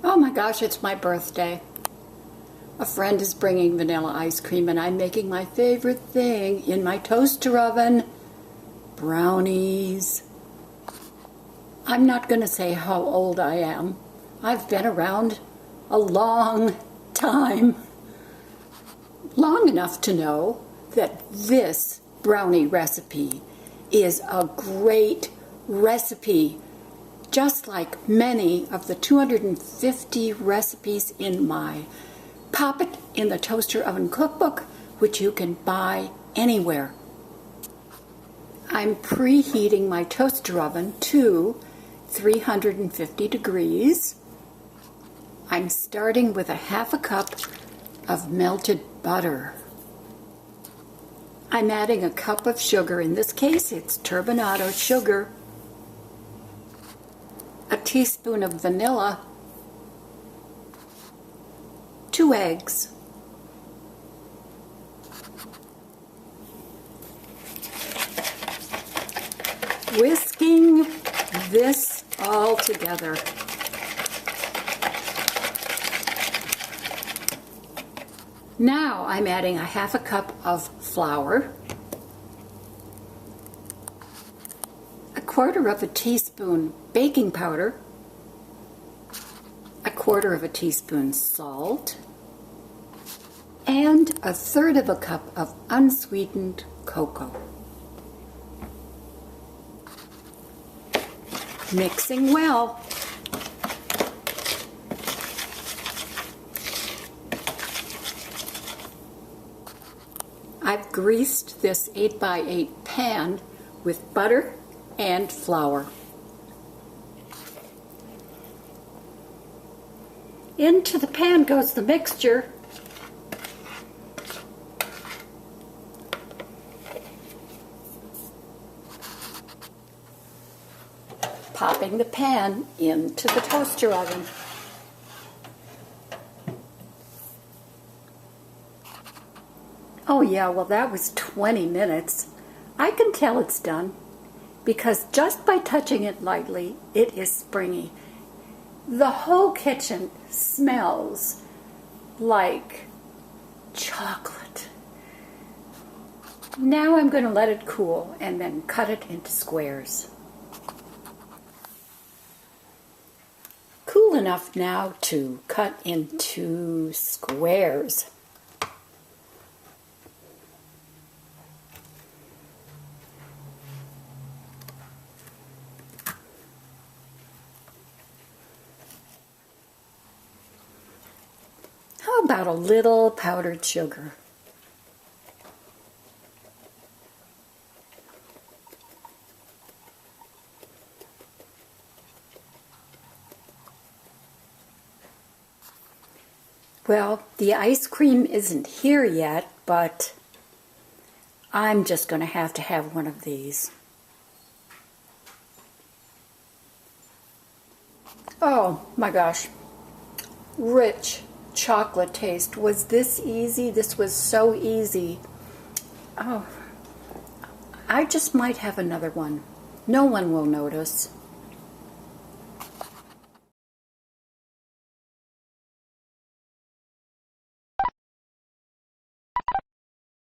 Oh my gosh, it's my birthday. A friend is bringing vanilla ice cream and I'm making my favorite thing in my toaster oven, brownies. I'm not going to say how old I am. I've been around a long time. Long enough to know that this brownie recipe is a great recipe, just like many of the 250 recipes in my Pop It in the Toaster Oven cookbook, which you can buy anywhere. I'm preheating my toaster oven to 350 degrees. I'm starting with a half a cup of melted butter. I'm adding a cup of sugar. In this case, it's turbinado sugar, a teaspoon of vanilla, 2 eggs, whisking this all together. Now I'm adding a half a cup of flour, a quarter of a teaspoon baking powder, a quarter of a teaspoon salt, and a third of a cup of unsweetened cocoa. Mixing well. I've greased this 8x8 pan with butter and flour. Into the pan goes the mixture. Popping the pan into the toaster oven. Oh yeah, well that was 20 minutes. I can tell it's done because just by touching it lightly, it is springy. The whole kitchen smells like chocolate. Now I'm going to let it cool and then cut it into squares. Cool enough now to cut into squares. How about a little powdered sugar? Well, the ice cream isn't here yet, but I'm just going to have one of these. Oh my gosh, rich chocolate taste. Was this easy? This was so easy. Oh, I just might have another one. No one will notice.